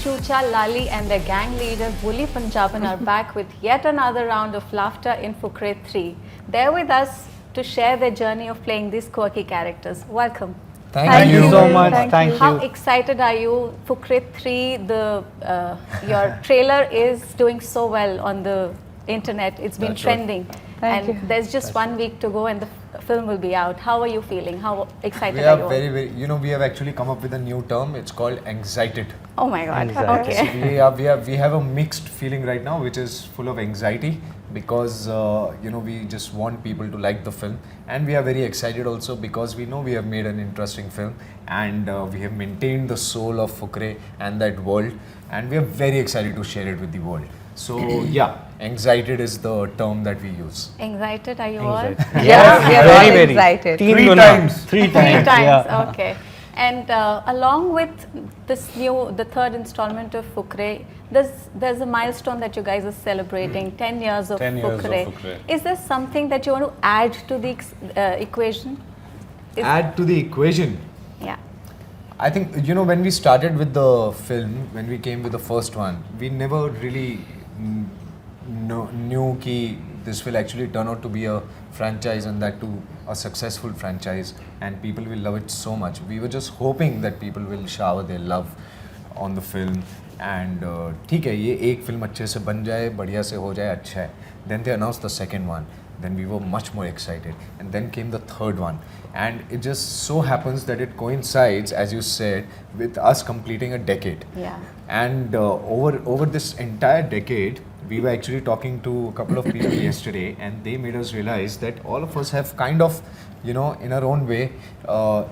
Choocha, Lali and their gang leader Bholi Punjaban are back with yet another round of laughter in Fukrey 3. They're with us to share their journey of playing these quirky characters. Welcome. Thank you so much. Thank you. How excited are you? Fukrey 3, your trailer is doing so well on the internet. It's been trending. Thank you. There's just 1 week to go and the film will be out. How are you feeling? How excited We are are you? very, we have actually come up with a new term. It's called anxieted. Oh my God. So Okay. we have a mixed feeling right now, which is full of anxiety because we just want people to like the film, and we are very excited also because we know we have made an interesting film, and we have maintained the soul of Fukrey and that world, and we are very excited to share it with the world. So yeah, anxieted is the term that we use. Excited, are you all? Yeah, we are all very excited. Three times. Three times, okay. And along with the third installment of Fukrey, there's a milestone that you guys are celebrating, 10 years of 10 years Fukrey. of Fukrey. Is there something that you want to add to the equation? Add to the equation. Yeah. I think, when we started with the film, when we came with the first one, we never really knew that this will actually turn out to be a franchise, and that too a successful franchise, and people will love it so much. We were just hoping that people will shower their love on the film, and ठीक है ये एक film अच्छे से बन जाए, बढ़िया से हो जाए, अच्छा है. Then they announced the second one. Then we were much more excited, and then came the third one, and it just so happens that it coincides, as you said, with us completing a decade. Yeah. And over this entire decade, we were actually talking to a couple of people yesterday, and they made us realize that all of us have kind of, in our own way,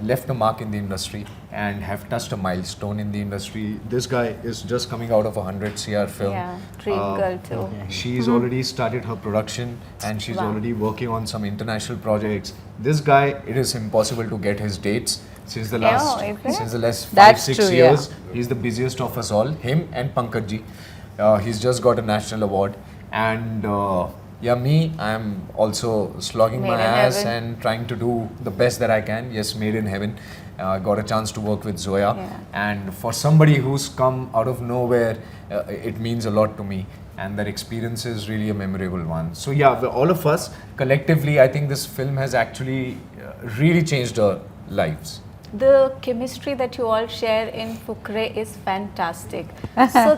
left a mark in the industry and have touched a milestone in the industry. This guy is just coming out of a 100 CR film. Yeah, Dream Girl too. She's already started her production, and she's Wow. already working on some international projects. This guy, it is impossible to get his dates since the last is it? since the last That's 5-6 true, years. He's the busiest of us all. Him and Pankaj ji. He's just got a national award, and me, I'm also slogging Made my in ass heaven. and trying to do the best that I can. Yes, made in heaven. Got a chance to work with Zoya, Yeah. and for somebody who's come out of nowhere, it means a lot to me, and that experience is really a memorable one. So yeah, all of us collectively, I think this film has actually really changed our lives. The chemistry that you all share in Fukrey is fantastic. So,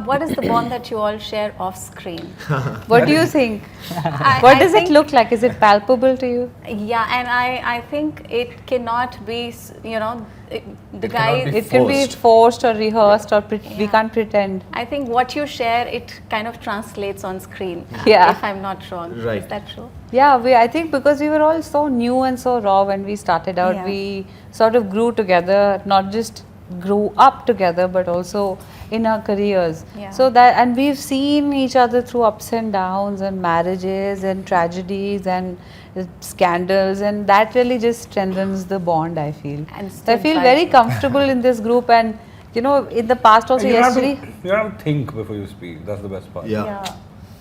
what is the bond that you all share off screen? What do you think? I What does it think- look like? Is it palpable to you? Yeah, and I think it cannot be, the It guy. cannot be It can be Forced. forced or rehearsed, or we Yeah. can't pretend. I think what you share, it kind of translates on screen. Yeah. If I'm not wrong. Right. Is that true? Yeah, I think because we were all so new and so raw when we started out, Yeah. we sort of grew together, not just grew up together, but also in our careers. Yeah. So that, and we've seen each other through ups and downs and marriages and tragedies and scandals, and that really just strengthens the bond, I feel. And So I stood feel by. very comfortable in this group, and in the past also You don't have yesterday. to- you don't have to think before you speak. That's the best part. Yeah.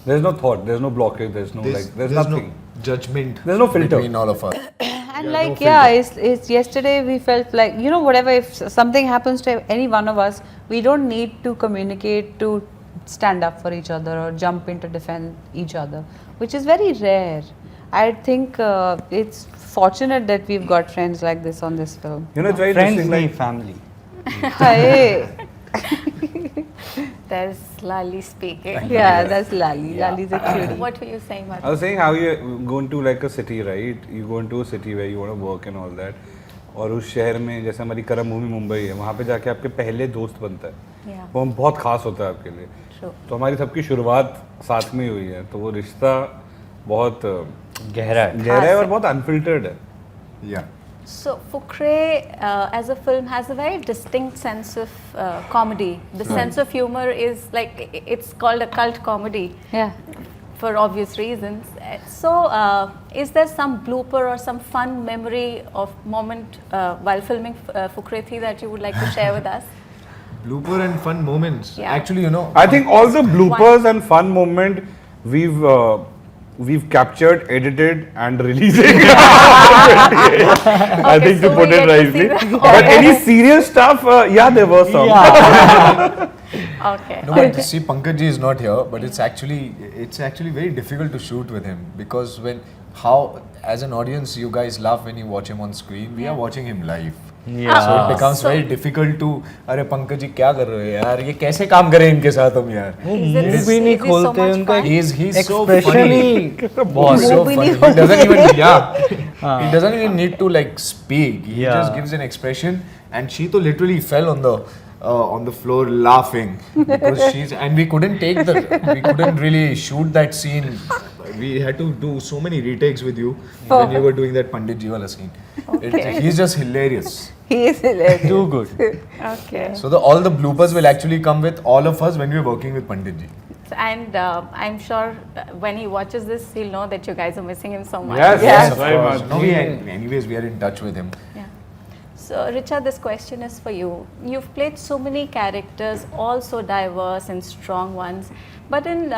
There's no thought. There's no blockage. There's no there's nothing. no judgment. There's no filter. between all of us. And Yeah, like, no it's yesterday we felt like, whatever, if something happens to any one of us, we don't need to communicate to stand up for each other or jump in to defend each other, which is very rare. I think it's fortunate that we've got friends like this on this film. It's very Friends interesting. नहीं Like, family. Hey. There's Lali speaking. Yeah, that's Lali. Lali's a cutie. What were you saying, I Madhu? was saying how you go into like a city, right? You go into a city where you want to work and all that. और उस शहर में जैसे हमारी कर्म भूमि मुंबई है, वहाँ पे जाके आपके पहले दोस्त बनता है, Yeah. वो बहुत खास होता है आपके लिए. True. तो हमारी सबकी शुरुआत साथ में ही हुई है, तो वो रिश्ता बहुत गहरा है. गहरा है और बहुत अनफिल्टर्ड है. Yeah. So Fukrey, as a film, has a very distinct sense of comedy. The sense of humor is like, it's called a cult comedy Yeah. for obvious reasons. So, is there some blooper or some fun memory of moment while filming Fukrey 3 that you would like to share with us? Blooper and Fun Moments. Yeah. Actually, I think all the bloopers and fun moment we've we've captured, edited, and releasing. I think so to put we it get to see rightly. that. But any serious stuff, yeah, there were some. Okay. No, but see, Pankaj ji is not here, but it's actually very difficult to shoot with him because as an audience you guys laugh when you watch him on screen. We are watching him live. Yeah. So it becomes very difficult to, अरे पंकज जी क्या कर रहे हो यार, ये कैसे काम करें इनके साथ हम यार. Is it- मुंह भी नहीं is it so खोलते much उनका fun? He's so expression funny. ही बहुत He's so funny. He doesn't even he doesn't even need to like speak. He Yeah. just gives an expression, and she to literally fell on the floor laughing because we couldn't really shoot that scene. We had to do so many retakes with you when you were doing that Pandit Ji wala scene. He's just hilarious. He is hilarious. too good. Okay. So all the bloopers will actually come with all of us when we're working with Pandit Ji. And I'm sure when he watches this, he'll know that you guys are missing him so much. Yes, Yes. very much. No, anyways, we are in touch with him. Yeah. So, Richa, this question is for you. You've played so many characters, all so diverse and strong ones. But in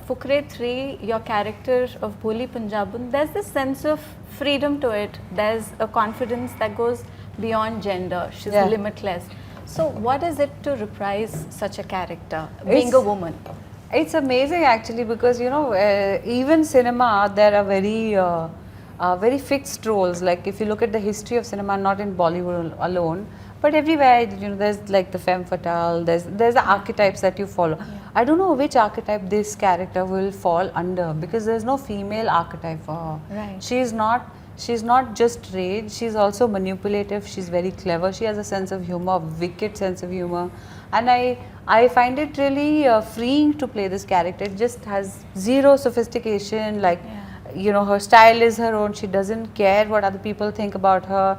Fukrey 3, your character of Bholi Punjaban, there's this sense of freedom to it. There's a confidence that goes beyond gender. She's Yeah. limitless. So, what is it to reprise such a character, being a woman? It's amazing actually because even cinema there are very fixed roles. Like if you look at the history of cinema, not in Bollywood alone, but everywhere there's like the femme fatale. There's the archetypes that you follow. I don't know which archetype this character will fall under because there's no female archetype for her. Right. She's not just rage. She's also manipulative. She's very clever. She has a sense of humor, wicked sense of humor, and I find it really freeing to play this character. It just has zero sophistication. Like, her style is her own. She doesn't care what other people think about her.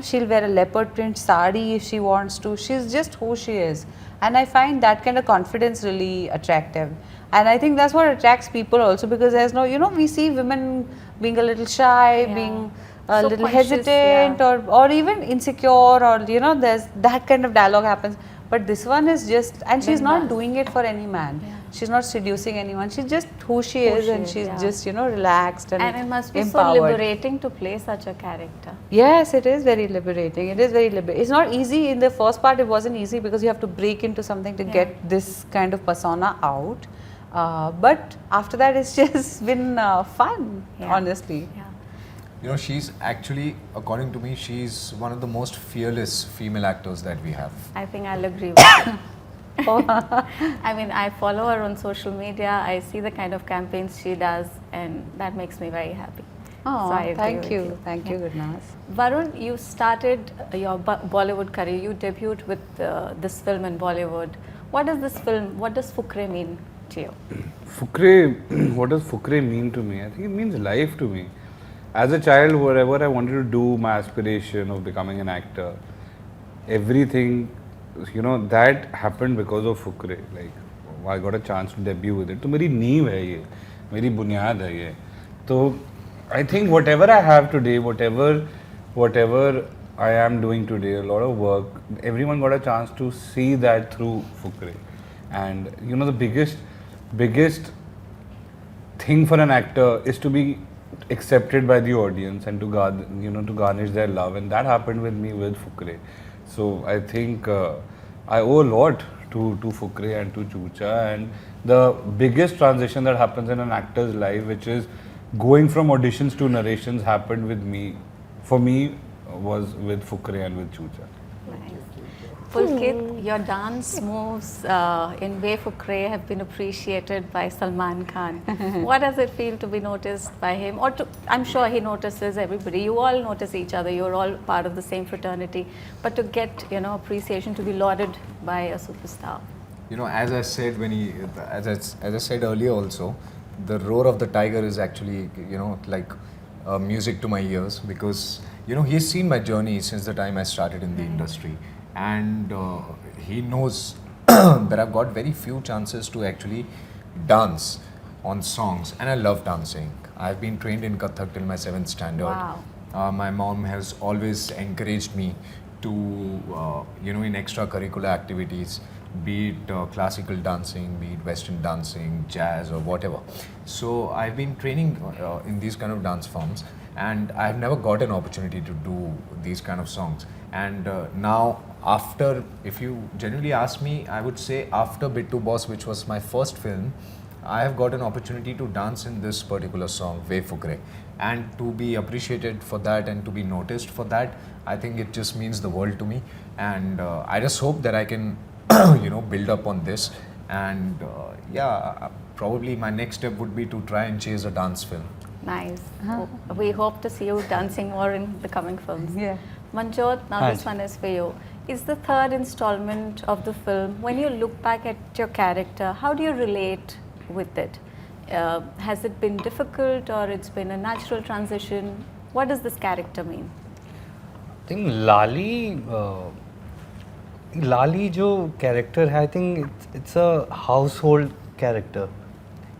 She'll wear a leopard print sari if she wants to. She's just who she is. And I find that kind of confidence really attractive. And I think that's what attracts people also because there's no, we see women being a little shy, being a So little conscious, hesitant or even insecure or, there's that kind of dialogue happens. But this one is just, and she's not Bindas. doing it for any man. Yeah. She's not seducing anyone. She's just who she is, she and is, she's yeah. just, relaxed and And it must be empowered. so liberating to play such a character. Yes, it is very liberating. It is very liberating. It's not easy. In the first part, it wasn't easy because you have to break into something to get this kind of persona out. But after that, it's just been fun, honestly. Yeah. She's actually, according to me, she's one of the most fearless female actors that we have. I think I'll agree with you. I mean, I follow her on social media. I see the kind of campaigns she does, and that makes me very happy. Oh, So I agree thank with you. Thank you, Goodness. Varun, you started your Bollywood career. You debuted with this film in Bollywood. What is this film? What does Fukrey mean to you? Fukrey, what does Fukrey mean to me? I think it means life to me. As a child, whatever I wanted to do, my aspiration of becoming an actor, everything, that happened because of Fukrey. Like, I got a chance to debut with it. So, मेरी नींव है ये, मेरी बुनियाद है ये. So, I think whatever I have today, whatever I am doing today, a lot of work, everyone got a chance to see that through Fukrey. And the biggest thing for an actor is to be accepted by the audience and to garnish their love, and that happened with me with Fukrey. So I think I owe a lot to Fukrey and to Choocha, and the biggest transition that happens in an actor's life, which is going from auditions to narrations, happened with me. For me, was with Fukrey and with Choocha. Nice. Pulkit, your dance moves in Way Fukrey have been appreciated by Salman Khan. What does it feel to be noticed by him? I'm sure he notices everybody. You all notice each other. You're all part of the same fraternity. But to get appreciation, to be lauded by a superstar. As I said as I said earlier also, the roar of the tiger is actually like music to my ears because he's seen my journey since the time I started in the industry. And he knows that I've got very few chances to actually dance on songs, and I love dancing. I've been trained in Kathak till my 7th standard. Wow. My mom has always encouraged me to, in extracurricular activities. be it classical dancing, be it Western dancing, jazz or whatever. So I've been training in these kind of dance forms, and I've never got an opportunity to do these kind of songs. And now, after, if you genuinely ask me, I would say after Bittu Boss, which was my first film, I have got an opportunity to dance in this particular song, Ve Fukrey, and to be appreciated for that and to be noticed for that, I think it just means the world to me. And I just hope that I can, build up on this. And probably my next step would be to try and chase a dance film. Nice. We hope to see you dancing more in the coming films. Yeah. Manjot, now this one is for you. It's the third installment of the film. When you look back at your character, how do you relate with it? Has it been difficult or it's been a natural transition? What does this character mean? I think Lali जो character है, I think it's a household character.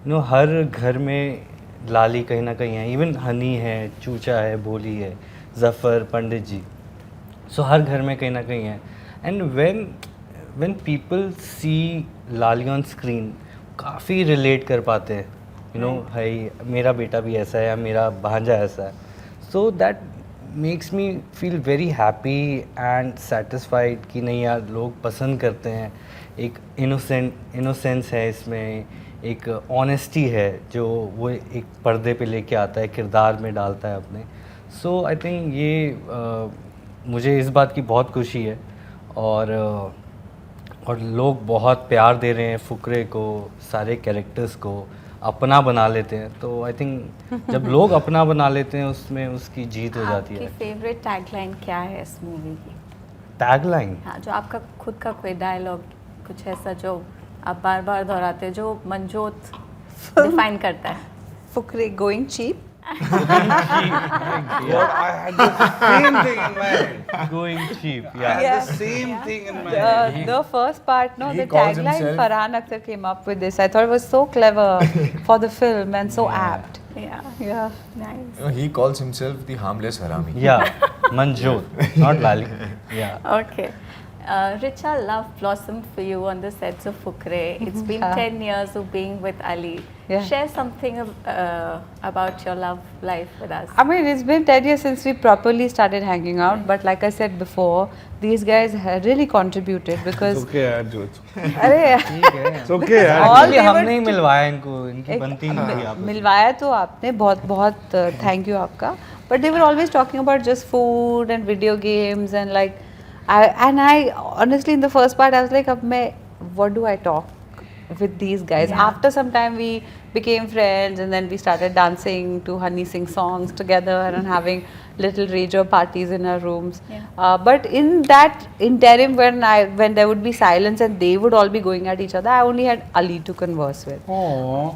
हर घर में लाली कहीं ना कहीं है. Even Honey है, चूचा है, भोली है, जफर, पंडित जी. So हर घर में कहीं ना कहीं है. And when people see Lali on screen, काफ़ी relate कर पाते हैं. हाय मेरा बेटा भी ऐसा है या मेरा भांजा ऐसा है. So that makes me feel very happy and satisfied कि नहीं यार लोग पसंद करते हैं. एक innocence है इसमें, एक honesty है जो वो एक पर्दे पे लेके आता है, किरदार में डालता है अपने. So I think ये मुझे इस बात की बहुत खुशी है और लोग बहुत प्यार दे रहे हैं फुकरे को, सारे कैरेक्टर्स को अपना बना लेते हैं. तो आई थिंक जब लोग अपना बना लेते हैं उसमें उसकी जीत हो जाती है. आपकी फेवरेट टैगलाइन क्या है इस मूवी की? टैगलाइन? हाँ, जो आपका खुद का कोई डायलॉग, कुछ ऐसा जो आप बार बार दोहराते हैं, जो मंजोत डिफाइन करता है. Fukrey going cheap. I had the same thing in my head. Going cheap, I yeah. had the same thing in my head. The first part, no, he the calls tagline, himself- Farhan Akhtar came up with this. I thought it was so clever for the film and so apt. Yeah, Yeah. nice. He calls himself the harmless harami. Yeah, Manjot, not Lali. Yeah. Okay. Richa, love blossomed for you on the sets of Fukrey. It's been 10 years of being with Ali. Yeah. Share something about your love life with us. I mean, it's been 10 years since we properly started hanging out, but like I said before, these guys have really contributed It's because. okay, यार जो. अरे It's okay, यार. All Actually, they were हमने ही मिलवाया इनको, इनकी बनती नहीं थी आपस. मिलवाया तो आपने, बहुत बहुत thank you आपका. But they were always talking about just food and video games and like, I honestly in the first part I was like, what do I talk with these guys? Yeah. After some time we became friends and then we started dancing to Hunny sing songs together and having little rager parties in our rooms. Yeah. But in that interim when there would be silence and they would all be going at each other, I only had Ali to converse with. Aww.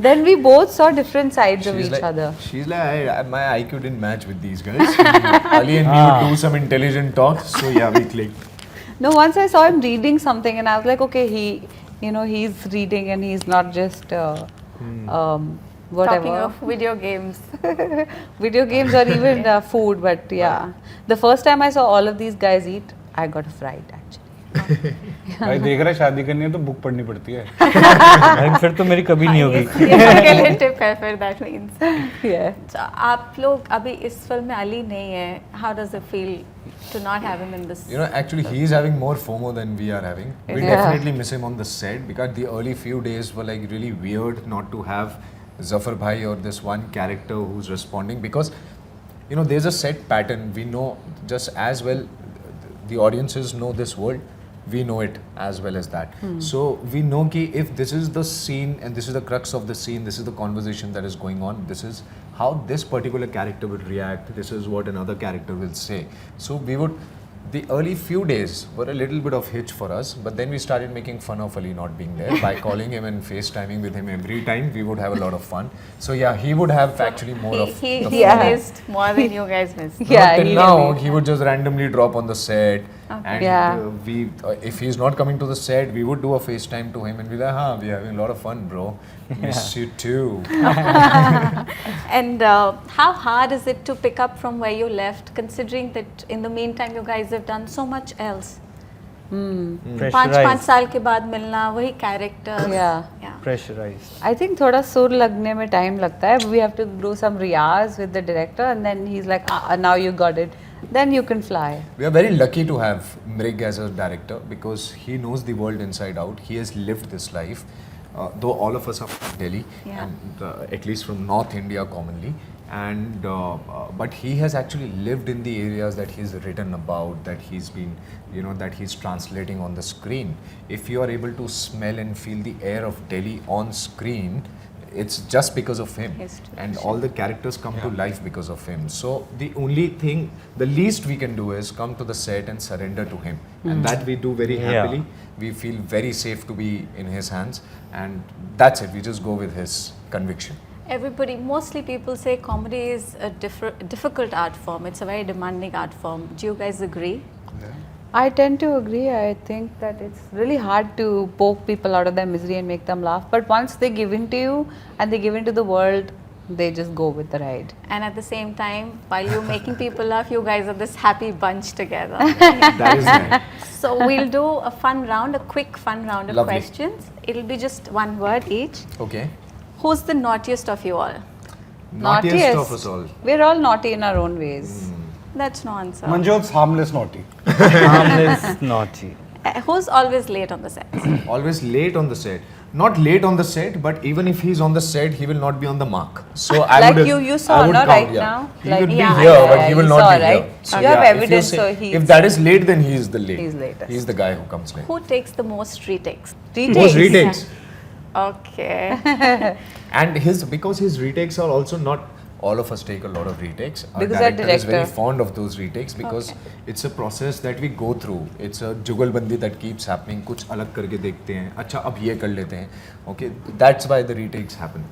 Then we both saw different sides of each other. She's like, my IQ didn't match with these guys. Ali and me would do some intelligent talks, so yeah, we clicked. No, once I saw him reading something and I was like, okay, he's reading and he's not just whatever. Talking of video games. Video games or even food, but yeah. The first time I saw all of these guys eat, I got a fright actually. भाई देख रहा है शादी करनी है तो book पढ़नी पड़ती है. भाई फिर तो मेरी कभी नहीं होगी. ये tip है फिर, that means. Yeah. So, आप लोग अभी इस फिल्म में अली नहीं है. How does it feel to not have him in this? Actually, he is having more FOMO than we are having. We definitely miss him on the set because the early few days were like really weird not to have Zafar Bhai or this one character who's responding because, there's a set pattern. We know just as well, the audiences know this world. We know it as well as that. So we know ki if this is the scene and this is the crux of the scene, this is the conversation that is going on, this is how this particular character would react, this is what another character will say. So the early few days were a little bit of hitch for us, but then we started making fun of Ali not being there by calling him and FaceTiming with him every time. We would have a lot of fun. So yeah, he would have actually more of He the fun. missed more than you guys missed. Yeah, Till he now, really- he would just randomly drop on the set. Okay. And Yeah. if he's not coming to the set, we would do a FaceTime to him and be like, we're having a lot of fun, bro. Miss you too. And how hard is it to pick up from where you left, considering that in the meantime you guys have done so much else? पाँच साल के बाद मिलना, वही character. Yeah. Pressurized. I think थोड़ा सुर लगने में time लगता है. We have to do some riyaz with the director, and then he's like, now you got it. Then you can fly. We are very lucky to have Mrig as a director because he knows the world inside out. He has lived this life. Though all of us are from Delhi, Yeah. and at least from North India commonly, and but he has actually lived in the areas that he's written about, that he's been, that he's translating on the screen. If you are able to smell and feel the air of Delhi on screen, it's just because of him, His and all the characters come to life because of him. So the only thing, the least we can do is come to the set and surrender to him, and that we do very happily. We feel very safe to be in his hands, and that's it. We just go with his conviction. Everybody, mostly people say comedy is a difficult art form. It's a very demanding art form. Do you guys agree? I tend to agree. I think that it's really hard to poke people out of their misery and make them laugh. But once they give in to you and they give in to the world, they just go with the ride. And at the same time, while you're making people laugh, you guys are this happy bunch together. That is right. So we'll do a fun round, a quick fun round of Lovely. questions. It'll be just one word each. Okay. Who's the naughtiest of you all? Naughtiest of us all. We're all naughty in our own ways. That's no answer. Manjot's harmless naughty. Harmless, naughty. Who's always late on the set? Always late on the set. Not late on the set, but even if he's on the set, he will not be on the mark. So I Like would, you saw, I would no, count, right yeah. now? He Like- will be Yeah, here, yeah, but he yeah, will you not saw, be right? here. So You have yeah, if evidence, say- so he's- if that is late, then he is the late. He's latest. He's the guy who comes late. Who takes the most retakes? Most retakes. Okay. And because his retakes are also not, all of us take a lot of retakes. Our Because our director is very director. fond of those retakes because it's a process that we go through. It's a jugalbandi that keeps happening. कुछ अलग करके देखते हैं. अच्छा अब ये कर लेते हैं. Okay, that's why the retakes happen.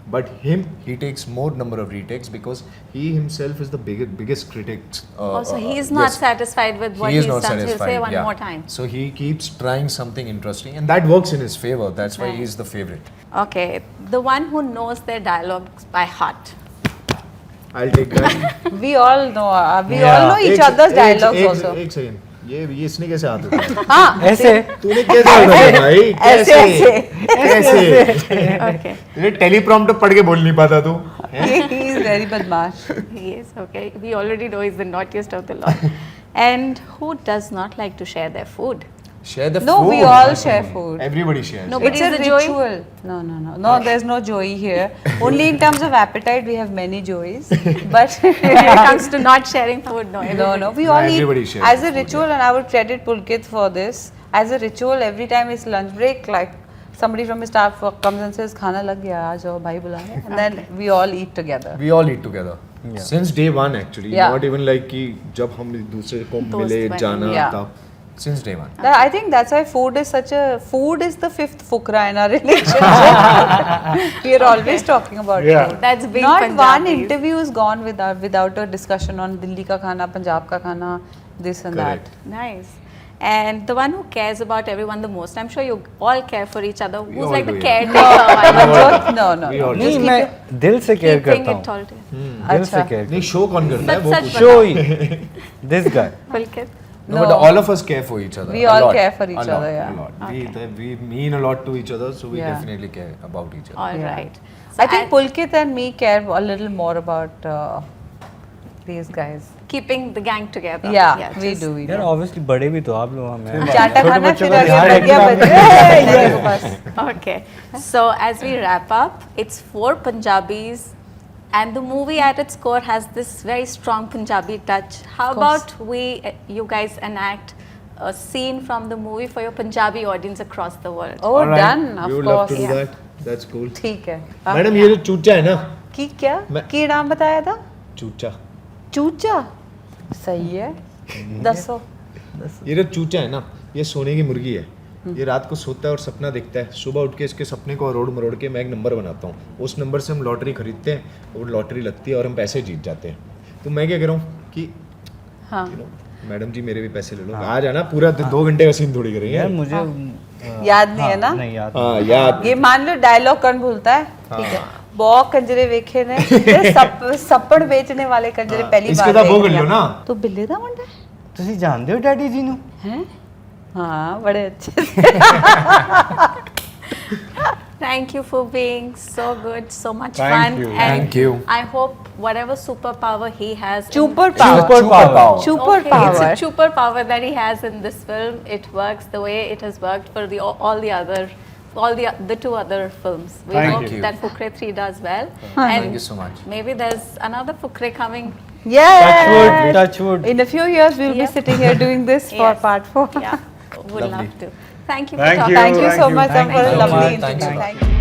But he takes more number of retakes because he himself is the biggest critic. Also, he is not satisfied with what he is he's not done. So he'll satisfied. say one yeah. more time. So he keeps trying something interesting, and that works in his favor. That's why Right. he is the favorite. Okay. The one who knows their dialogues by heart. I'll take that. We all know. We all know each other's dialogues also. एक second. ये इसने कैसे आते थे? हाँ, ऐसे तूने कैसे बताया भाई? कैसे? Okay. ये टेलीप्रॉम्प्टर पढ़ के बोल नहीं पाता तू? he is very badmash. He is okay. We already know he's the naughtiest of the lot. And who does not like to share their food? Share the No, food. we all share food. Everybody shares. No, but It's a is the joy? ritual. No, there's no joy here. Only in terms of appetite, we have many joys. But When it comes to not sharing food, no. no, we No, all everybody eat shares as the a food, ritual, and I would credit Pulkit for this. As a ritual, every time it's lunch break, like somebody from his staff comes and says, "Khana lag gaya, aa jao, bhai bula hai," and then we all eat together. We all eat together. Yeah. Since day one actually. Yeah. Not even like कि जब हम एक दूसरे को दोस्त मिले बने. जाना Yeah. तब. Since day one. I think that's why food is the fifth Fukrey in our relationship. We are always talking about Yeah. food. That's being Not one Punjabis. interview is gone without a discussion on Delhi ka khana, Punjab ka khana, this and Correct. that. Nice. And the one who cares about everyone the most, I'm sure you all care for each other. We Who's all like the do, yeah. caretaker? Manjot, no. We all do. नहीं मैं दिल से care Keeping करता it हूँ. all together. दिल से अच्छा. Care नहीं शो कौन करता है वो सच- पूछ. सच show he this guy Pulkit? No, but all of us care for each other. We a all lot, care for a each lot, other, yeah. A lot. Okay. We mean a lot to each other, so we Yeah. definitely care about each other. All Yeah. right. I think Pulkit and me care a little more about these guys. Keeping the gang together. Yeah, we just- do. We यार do. Obviously बड़े भी तो आप लोग हमें चाटा छोटे खाना बच्चों फिर का आगे ध्यान बढ़ गया रखना मेरे को बस. Okay. So as we wrap up, it's 4 Punjabis, and the movie at its core has this very strong Punjabi touch. How course. about you guys enact a scene from the movie for your Punjabi audience across the world? Oh, All right. done, We of would love to course. do that. That's cool. ठीक है. Madam ये जो चूचा है ना, की क्या? की नाम बताया था? चूचा. चूचा. सही है. दसो. ये जो चूचा है ना, ये सोने की मुर्गी है. ये रात को सोता है और सपना देखता है. सुबह उठ के इसके सपने को रोड मरोड़ के मैं एक नंबर बनाता हूँ. उस नंबर से हम लॉटरी खरीदते हैं, और लॉटरी लगती है और हम पैसे जीत जाते हैं. तो मैं क्या कह रहा हूँ कि हाँ. मैडम जी मेरे भी पैसे ले लो. आ जाना पूरा 2 घंटे का सीन थोड़ी करेंगे. यार मुझे याद नहीं है ना? नहीं याद हाँ याद. ये मान लो डायलॉग कौन भूलता है? ठीक है. बहुत कंजरे वेखे ने ते सप्पड़ बेचने वाले कंजरे पहली इसके बार तो वो कर लो ना. तो बिल्ले दा मुंडा है? ਤੁਸੀਂ ਜਾਣਦੇ ਹੋ ਡੈਡੀ ਜੀ ਨੂੰ हैं? हाँ बड़े अच्छे से. Thank you for being so good, so much Thank fun. you. And Thank you. I hope whatever superpower he has. Super in, power. Superpower. Super okay, power. It's a super power that he has in this film. It works the way it has worked for the two other films. We Thank hope you. that Fukrey 3 does well. Thank you so much. Maybe there's another Fukrey coming. Yeah. Touch wood. In a few years, we'll be Yeah. sitting here doing this for Yes. part 4. Yeah, would Lovely. love to. Thank you for Thank talking. you. Thank you so Thank you. much Thank for you a so lovely much. interview. Thanks a lot. Thank you.